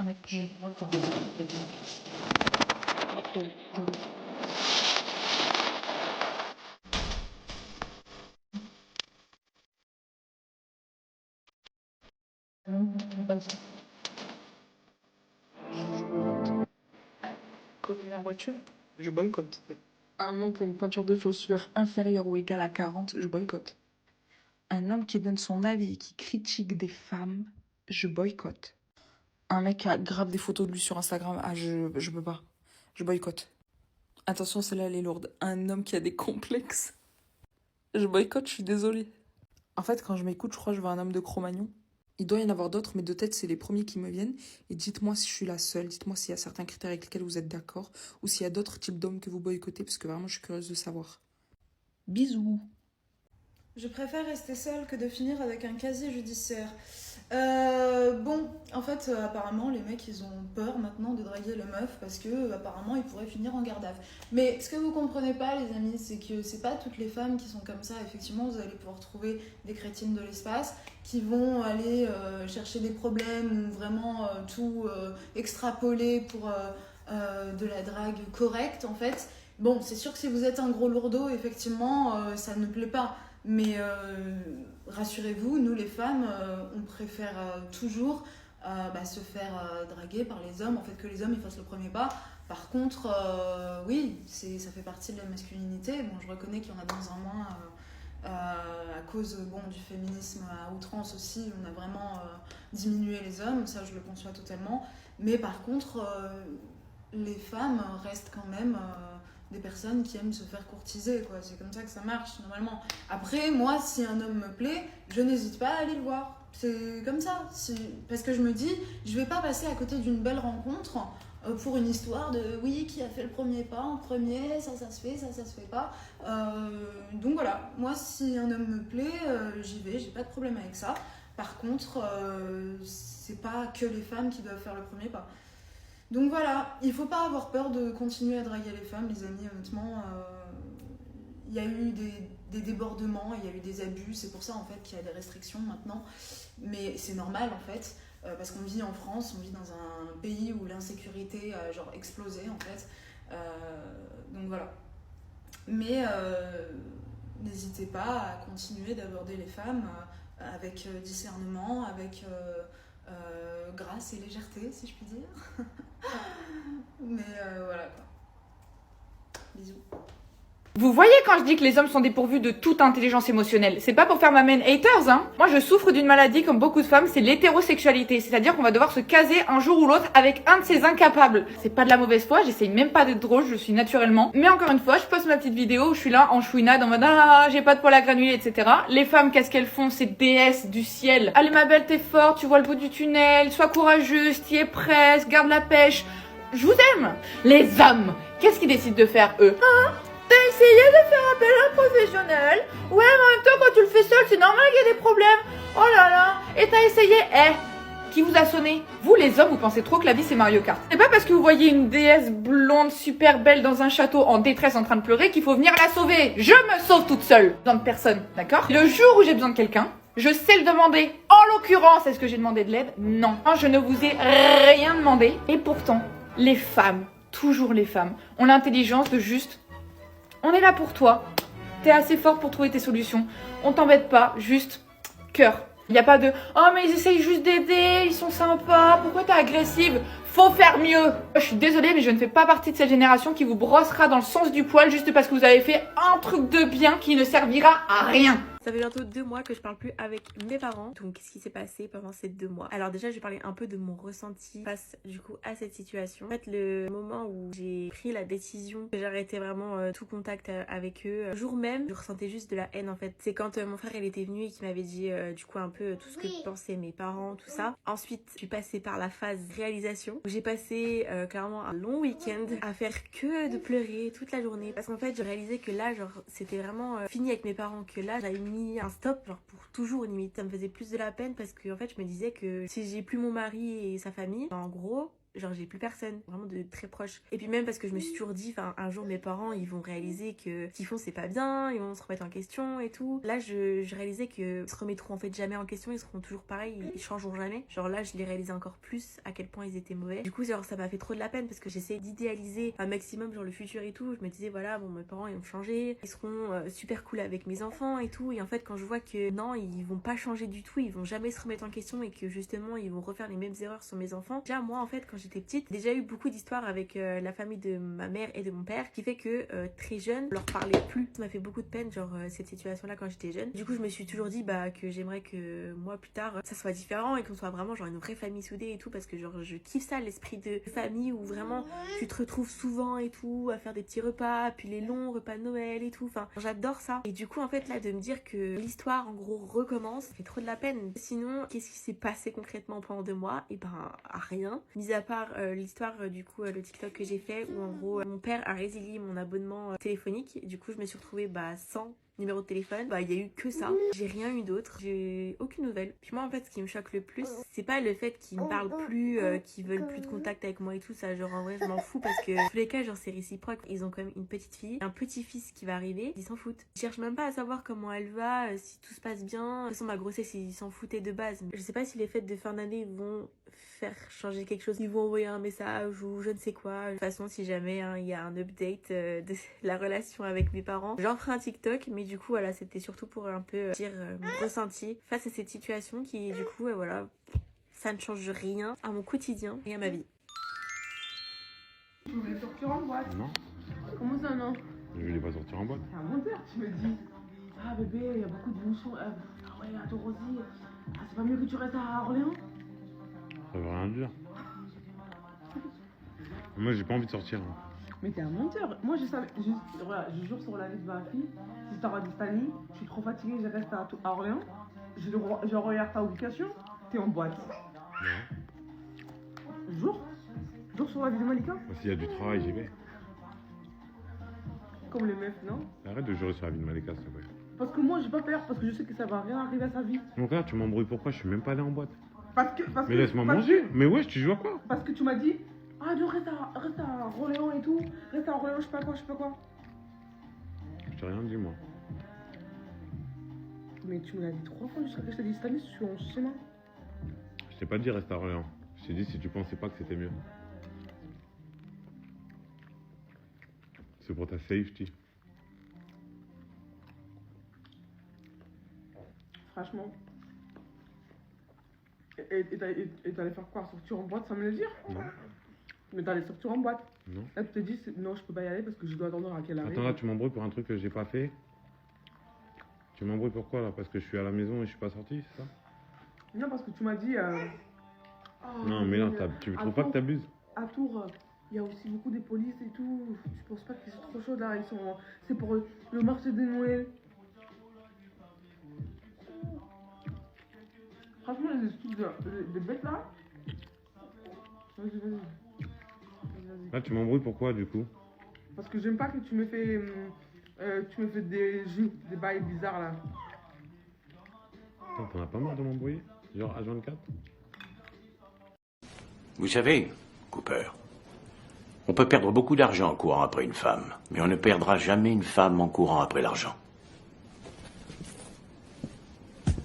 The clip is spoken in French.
Un mec qui connaît la voiture, je boycotte. Un homme pour une pointure de chaussure inférieure ou égale à 40, je boycotte. Un homme qui donne son avis et qui critique des femmes, je boycotte. Un mec qui a grave des photos de lui sur Instagram, je peux pas. Je boycotte. Attention, celle-là, elle est lourde. Un homme qui a des complexes, je boycotte, je suis désolée. En fait, quand je m'écoute, je crois que je veux un homme de Cro-Magnon. Il doit y en avoir d'autres, mais de tête, c'est les premiers qui me viennent. Et dites-moi si je suis la seule, dites-moi s'il y a certains critères avec lesquels vous êtes d'accord, ou s'il y a d'autres types d'hommes que vous boycottez, parce que vraiment, je suis curieuse de savoir. Bisous. Je préfère rester seule que de finir avec un casier judiciaire. Bon, en fait, apparemment, les mecs, ils ont peur maintenant de draguer les meufs parce que, apparemment, ils pourraient finir en garde à vue. Mais ce que vous comprenez pas, les amis, c'est que c'est pas toutes les femmes qui sont comme ça. Effectivement, vous allez pouvoir trouver des crétines de l'espace qui vont aller chercher des problèmes ou vraiment tout extrapoler pour de la drague correcte, en fait. Bon, c'est sûr que si vous êtes un gros lourdeau, effectivement, ça ne plaît pas. Mais rassurez-vous, nous les femmes, on préfère toujours se faire draguer par les hommes, en fait que les hommes ils fassent le premier pas. Par contre, oui, ça fait partie de la masculinité. Bon, je reconnais qu'il y en a de moins en moins à cause du féminisme à outrance aussi. On a vraiment diminué les hommes, ça je le conçois totalement. Mais par contre, les femmes restent quand même des personnes qui aiment se faire courtiser, quoi. C'est comme ça que ça marche, normalement. Après, moi, si un homme me plaît, je n'hésite pas à aller le voir. C'est comme ça. Parce que je me dis, je vais pas passer à côté d'une belle rencontre pour une histoire de, oui, qui a fait le premier pas en premier, ça se fait, ça se fait pas. Donc voilà, moi, si un homme me plaît, j'y vais, j'ai pas de problème avec ça. Par contre, c'est pas que les femmes qui doivent faire le premier pas. Donc voilà, il faut pas avoir peur de continuer à draguer les femmes, les amis, honnêtement. Il y a eu des débordements, il y a eu des abus, c'est pour ça en fait qu'il y a des restrictions maintenant. Mais c'est normal en fait, parce qu'on vit en France, on vit dans un pays où l'insécurité a genre explosé en fait. Donc voilà. Mais n'hésitez pas à continuer d'aborder les femmes avec discernement, avec grâce et légèreté, si je puis dire. Mais voilà quoi. Bisous. Vous voyez quand je dis que les hommes sont dépourvus de toute intelligence émotionnelle, c'est pas pour faire ma main haters, hein. Moi je souffre d'une maladie comme beaucoup de femmes, c'est l'hétérosexualité, c'est-à-dire qu'on va devoir se caser un jour ou l'autre avec un de ces incapables. C'est pas de la mauvaise foi, j'essaye même pas d'être drôle, je suis naturellement. Mais encore une fois, je poste ma petite vidéo où je suis là en chouinade en mode ah j'ai pas de poils à granuler, etc. Les femmes, qu'est-ce qu'elles font, ces déesses du ciel? Allez ma belle, t'es forte, tu vois le bout du tunnel, sois courageuse, t'y es presque, garde la pêche. Je vous aime. Les hommes, qu'est-ce qu'ils décident de faire eux? T'as essayé de faire appel à un professionnel? Ouais, mais en même temps, quand tu le fais seul, c'est normal qu'il y ait des problèmes. Oh là là. Et t'as essayé? Qui vous a sonné? Vous, les hommes, vous pensez trop que la vie, c'est Mario Kart. C'est pas parce que vous voyez une déesse blonde, super belle dans un château en détresse en train de pleurer qu'il faut venir la sauver. Je me sauve toute seule. Besoin de personne, d'accord? Le jour où j'ai besoin de quelqu'un, je sais le demander. En l'occurrence, est-ce que j'ai demandé de l'aide? Non. Je ne vous ai rien demandé. Et pourtant, les femmes, toujours les femmes, ont l'intelligence de juste... On est là pour toi. T'es assez forte pour trouver tes solutions. On t'embête pas, juste cœur. Il n'y a pas de « Oh mais ils essayent juste d'aider, ils sont sympas, pourquoi t'es agressive ?» Faut faire mieux. Je suis désolée mais je ne fais pas partie de cette génération qui vous brossera dans le sens du poil juste parce que vous avez fait un truc de bien qui ne servira à rien. Ça fait bientôt 2 mois que je parle plus avec mes parents. Donc qu'est-ce qui s'est passé pendant ces 2 mois? Alors déjà je vais parler un peu de mon ressenti face du coup à cette situation. En fait le moment où j'ai pris la décision que j'arrêtais vraiment tout contact avec eux, le jour même je ressentais juste de la haine en fait. C'est quand mon frère il était venu et qui m'avait dit du coup un peu tout ce que pensaient mes parents, tout ça. Ensuite je suis passée par la phase réalisation où j'ai passé clairement un long week-end à faire que de pleurer toute la journée. Parce qu'en fait je réalisais que là genre c'était vraiment fini avec mes parents, que là j'avais mis un stop genre pour toujours limite. Ça me faisait plus de la peine parce que en fait je me disais que si j'ai plus mon mari et sa famille, en gros genre j'ai plus personne, vraiment de très proche. Et puis même parce que je me suis toujours dit, enfin un jour mes parents ils vont réaliser que ce qu'ils font c'est pas bien, ils vont se remettre en question et tout. Là je réalisais que ils se remettront en fait jamais en question, ils seront toujours pareils, ils changeront jamais. Genre là je les réalisais encore plus à quel point ils étaient mauvais. Du coup genre ça m'a fait trop de la peine parce que j'essayais d'idéaliser un maximum genre le futur et tout. Je me disais voilà bon mes parents ils vont changer, ils seront super cool avec mes enfants et tout. Et en fait quand je vois que non ils vont pas changer du tout, ils vont jamais se remettre en question et que justement ils vont refaire les mêmes erreurs sur mes enfants. Déjà moi en fait quand j'étais petite, j'ai déjà eu beaucoup d'histoires avec la famille de ma mère et de mon père qui fait que très jeune, je leur parlais plus. Ça m'a fait beaucoup de peine genre cette situation là quand j'étais jeune. Du coup je me suis toujours dit bah que j'aimerais que moi plus tard ça soit différent et qu'on soit vraiment genre une vraie famille soudée et tout parce que genre je kiffe ça, l'esprit de famille où vraiment tu te retrouves souvent et tout à faire des petits repas, puis les longs repas de Noël et tout. Enfin j'adore ça. Et du coup en fait là de me dire que l'histoire en gros recommence, ça fait trop de la peine. Sinon qu'est-ce qui s'est passé concrètement pendant 2 mois? Et ben rien. Mis à part l'histoire du coup le TikTok que j'ai fait où en gros mon père a résilié mon abonnement téléphonique. Du coup je me suis retrouvée sans numéro de téléphone. Bah il y a eu que ça. J'ai rien eu d'autre. J'ai aucune nouvelle. Puis moi en fait ce qui me choque le plus c'est pas le fait qu'ils me parlent plus, qu'ils veulent plus de contact avec moi et tout ça. Genre en vrai je m'en fous parce que dans tous les cas genre c'est réciproque. Ils ont quand même une petite fille, un petit-fils qui va arriver. Ils s'en foutent. Ils cherchent même pas à savoir comment elle va, si tout se passe bien. De toute façon ma grossesse ils s'en foutaient de base. Je sais pas si les fêtes de fin d'année vont faire changer quelque chose. Ils vont envoyer un message ou je ne sais quoi. De toute façon si jamais il y a un update de la relation avec mes parents, j'en ferai un TikTok. Mais du coup voilà c'était surtout pour un peu dire mon ressenti face à cette situation qui du coup voilà ça ne change rien à mon quotidien et à ma vie. Tu voulais sortir en boîte? Non, Comment ça non? je voulais pas sortir en boîte. C'est un menteur, tu me dis. Ah bébé, il y a beaucoup de bouchons. Ah ouais, attends Rosie, c'est pas mieux que tu restes à Orléans? Ça veut rien dire. Moi j'ai pas envie de sortir. Hein. Mais t'es un menteur. Moi je savais, voilà, je jure sur la vie de ma fille, si t'auras dit Stani, je suis trop fatiguée, je reste à Orléans. Je regarde ta ubication, t'es en boîte. Non. Jure sur la vie de Malika. Moi, s'il y a du travail, j'y vais. Comme les meufs, non? Arrête de jurer sur la vie de Malika, s'il te plaît. Parce que moi j'ai pas peur, parce que je sais que ça va rien arriver à sa vie. Donc là, tu m'embrouilles pourquoi? Je suis même pas allé en boîte. Mais laisse-moi manger. Mais ouais, tu joues à quoi? Parce que tu m'as dit, ah non, reste à Orléans et tout, reste à Orléans, je sais pas quoi. Je t'ai rien dit, moi. Mais tu me l'as dit 3 fois jusqu'à que je t'ai dit cette année, je suis en chemin. Je t'ai pas dit reste à Orléans. Je t'ai dit si tu pensais pas que c'était mieux. C'est pour ta safety. Franchement. Et t'allais faire quoi? Sortir en boîte sans me le dire? Non. Mais t'allais sortir en boîte? Non. Là tu te dis, non, je peux pas y aller parce que je dois attendre à qu'elle arrive. Attends, là, tu m'embrouilles pour un truc que j'ai pas fait. Tu m'embrouilles pourquoi, là? Parce que je suis à la maison et je suis pas sorti, c'est ça? Non, parce que tu m'as dit... oh, Non, mais là, tu trouves pas que t'abuses? À Tours, il y a aussi beaucoup de polices et tout. Je pense pas que c'est trop chaud là. C'est pour le marché de Noël. Franchement, les excuses de bêtes là. Vas-y. Là, tu m'embrouilles pourquoi, du coup? Parce que j'aime pas que tu me fais des jeux, des bails bizarres là. Attends, t'en as pas marre de m'embrouiller? Genre H24? Vous savez, Cooper, on peut perdre beaucoup d'argent en courant après une femme, mais on ne perdra jamais une femme en courant après l'argent.